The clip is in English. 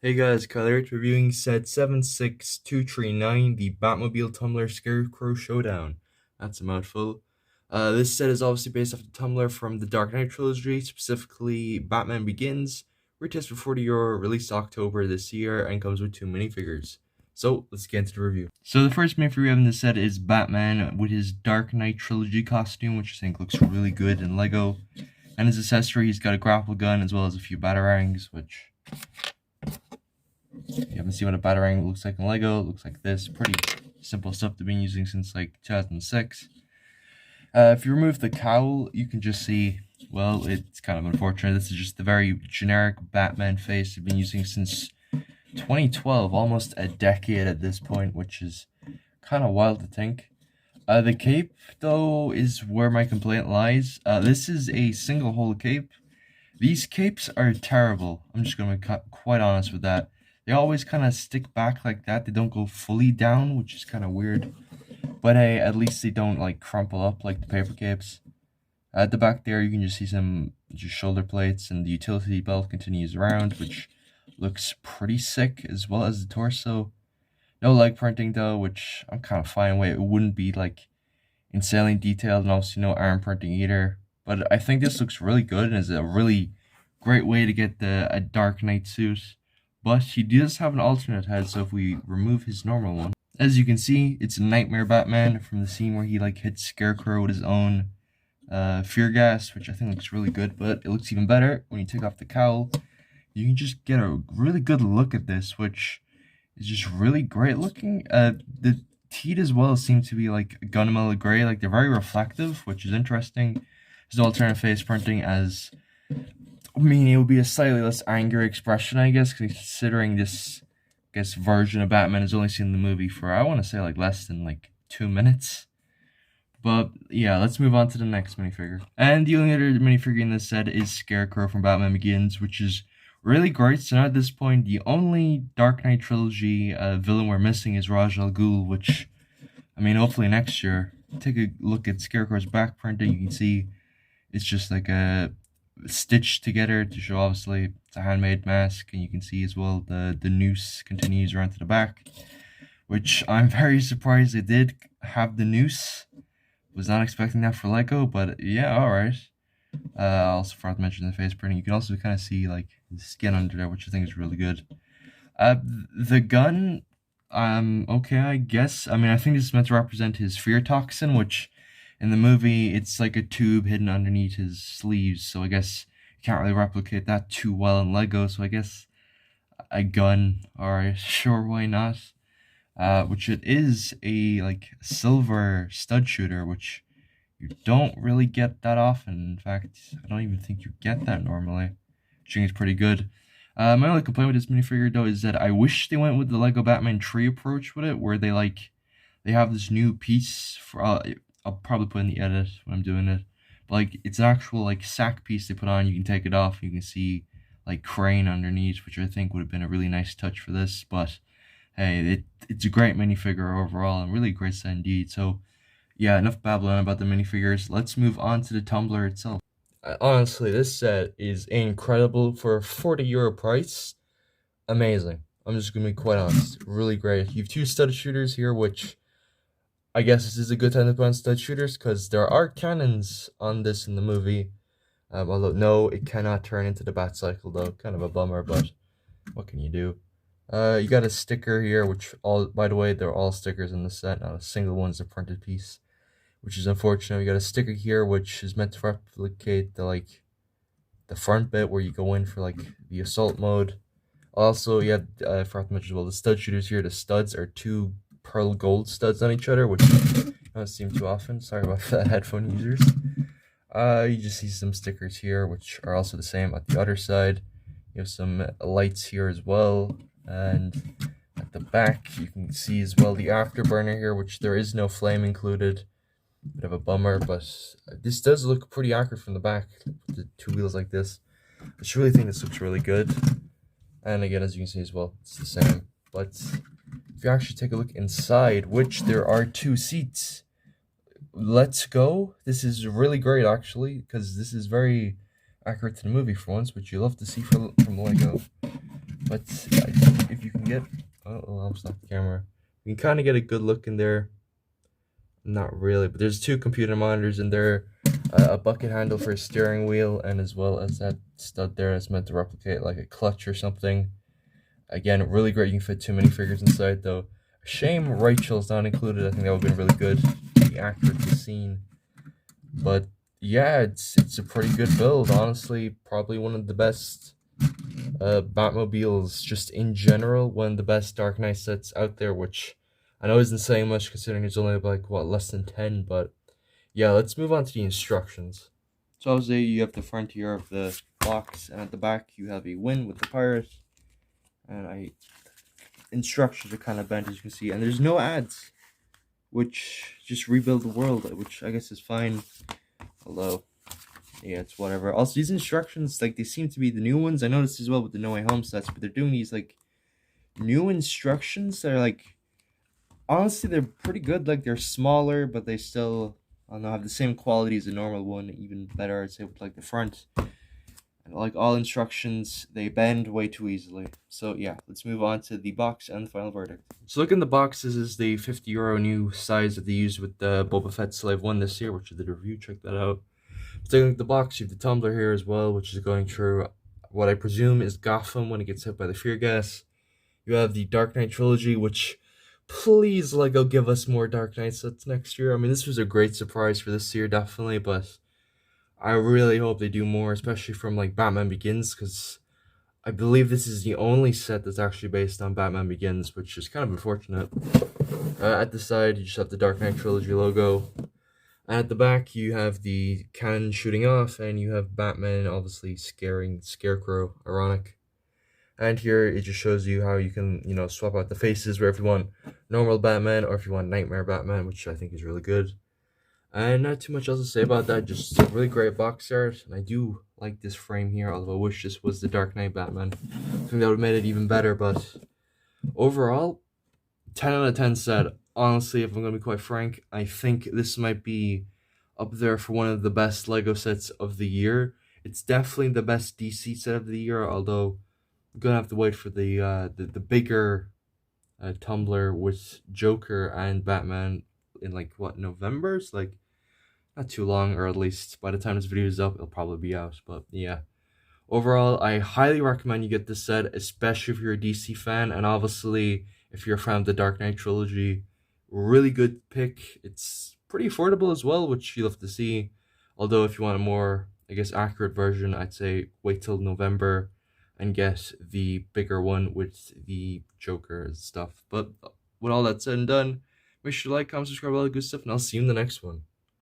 Hey guys, Kyler reviewing set 76239, the Batmobile Tumbler Scarecrow Showdown. That's a mouthful. This set is obviously based off the Tumbler from the Dark Knight trilogy, specifically Batman Begins, retails for €40, released October this year, and comes with two minifigures. So, let's get into the review. So, the first minifigure we have in this set is Batman with his Dark Knight trilogy costume, which I think looks really good in Lego. And his accessory, he's got a grapple gun as well as a few batarangs, which you haven't seen what a batarang looks like in Lego. It looks like this. Pretty simple stuff they've been using since like 2006. If you remove the cowl, you can just see, well, it's kind of unfortunate. This is just the very generic Batman face they've been using since 2012, almost a decade at this point, which is kind of wild to think. The cape, though, is where my complaint lies. This is a single hole cape. These capes are terrible. I'm just going to be quite honest with that. They always kind of stick back like that. They don't go fully down, which is kind of weird. But hey, at least they don't like crumple up like the paper capes. At the back there, you can just see some just shoulder plates, and the utility belt continues around, which looks pretty sick, as well as the torso. No leg printing though, which I'm kind of fine with. It wouldn't be like insanely detailed, and obviously no arm printing either. But I think this looks really good and is a really great way to get a Dark Knight suit. But he does have an alternate head, so if we remove his normal one, as you can see, it's Nightmare Batman from the scene where he like hits Scarecrow with his own fear gas, which I think looks really good. But it looks even better when you take off the cowl. You can just get a really good look at this, which is just really great looking. The teeth as well seem to be like gunmetal gray, like they're very reflective, which is interesting. There's no alternate face printing, as I mean, it would be a slightly less angry expression, I guess, considering this, I guess, version of Batman has only seen the movie for, I want to say, like, less than, like, 2 minutes. But, yeah, let's move on to the next minifigure. And the only other minifigure in this set is Scarecrow from Batman Begins, which is really great. So now at this point, the only Dark Knight trilogy villain we're missing is Ra's al Ghul, which, I mean, hopefully next year. Take a look at Scarecrow's back printing. You can see it's just like a stitched together to show obviously it's a handmade mask, and you can see as well the noose continues around to the back, which I'm very surprised they did have the noose. Was not expecting that for Lego, but yeah, alright. I also forgot to mention the face printing. You can also kind of see like the skin under there, which I think is really good. The gun, okay, I guess. I mean, I think this is meant to represent his fear toxin, which in the movie, it's like a tube hidden underneath his sleeves, so I guess you can't really replicate that too well in Lego, so I guess a gun, alright, sure, why not? Which it is a, like, silver stud shooter, which you don't really get that often. In fact, I don't even think you get that normally, which I think is pretty good. My only complaint with this minifigure, though, is that I wish they went with the Lego Batman tree approach with it, where they have this new piece for, I'll probably put in the edit when I'm doing it. But like, it's an actual like sack piece they put on. You can take it off. You can see like crane underneath, which I think would have been a really nice touch for this. But hey, it's a great minifigure overall, and really great set indeed. So yeah, enough babbling about the minifigures. Let's move on to the Tumbler itself. Honestly, this set is incredible for a €40 price. Amazing. I'm just gonna be quite honest. Really great. You have two stud shooters here, which I guess this is a good time to put on stud shooters, because there are cannons on this in the movie. Although, no, it cannot turn into the bat cycle, though. Kind of a bummer, but what can you do? You got a sticker here, which, by the way, they're all stickers in the set. Not a single one's a printed piece, which is unfortunate. You got a sticker here, which is meant to replicate the front bit where you go in for, like, the assault mode. Also, you have, I forgot to mention as well, the stud shooters here. The studs are two pearl gold studs on each other, which don't seem too often. Sorry about that, headphone users. You just see some stickers here, which are also the same at the other side. You have some lights here as well, and at the back you can see as well the afterburner here, which there is no flame included. Bit of a bummer, but this does look pretty accurate from the back, with the two wheels like this. I just really think this looks really good, and again, as you can see as well, it's the same. But if you actually take a look inside, which there are two seats, let's go. This is really great, actually, because this is very accurate to the movie for once, which you love to see from Lego. But if you can get, oh, I'll stop the camera. You can kind of get a good look in there. Not really, but there's 2 computer monitors in there, a bucket handle for a steering wheel, and as well as that stud there that's meant to replicate like a clutch or something. Again, really great. You can fit 2 minifigures inside though. Shame Rachel's not included. I think that would have been really good to be accurate to the scene. But yeah, it's a pretty good build. Honestly, probably one of the best Batmobiles just in general. One of the best Dark Knight sets out there, which I know isn't saying much considering it's only like what, less than 10. But yeah, let's move on to the instructions. So obviously you have the front here of the box, and at the back you have a win with the pirate, and instructions are kind of bent, as you can see, and there's no ads, which just rebuild the world, which I guess is fine. Although, yeah, it's whatever. Also, these instructions, like, they seem to be the new ones. I noticed as well with the No Way Home sets, but they're doing these like new instructions that are like, honestly, they're pretty good. Like, they're smaller, but they still, I don't know, have the same quality as a normal one, even better, I'd say, with like the front. And like all instructions, they bend way too easily. So yeah, let's move on to the box and the final verdict. So look in the box. This is the €50 new size that they used with the Boba Fett Slave 1 this year, which is the review. Check that out. Taking the box, you have the Tumbler here as well, which is going through what I presume is Gotham when it gets hit by the fear gas. You have the Dark Knight trilogy, which, please, Lego, give us more Dark Knight sets next year. I mean, this was a great surprise for this year, definitely, but I really hope they do more, especially from like Batman Begins, because I believe this is the only set that's actually based on Batman Begins, which is kind of unfortunate. At the side, you just have the Dark Knight Trilogy logo. And at the back, you have the cannon shooting off, and you have Batman obviously scaring Scarecrow, ironic. And here, it just shows you how you can, you know, swap out the faces, where if you want normal Batman, or if you want Nightmare Batman, which I think is really good. And not too much else to say about that, just a really great box art, and I do like this frame here, although I wish this was the Dark Knight Batman. I think that would have made it even better, but overall, 10 out of 10 set. Honestly, if I'm going to be quite frank, I think this might be up there for one of the best LEGO sets of the year. It's definitely the best DC set of the year, although I'm going to have to wait for the bigger Tumbler with Joker and Batman in like, what, November? It's like not too long, or at least by the time this video is up, it'll probably be out. But yeah, overall, I highly recommend you get this set, especially if you're a DC fan, and obviously if you're a fan of the Dark Knight trilogy. Really good pick. It's pretty affordable as well, which you'll have to see. Although if you want a more, I guess, accurate version, I'd say wait till November and get the bigger one with the Joker and stuff. But with all that said and done, make sure to like, comment, subscribe, all that good stuff, and I'll see you in the next one.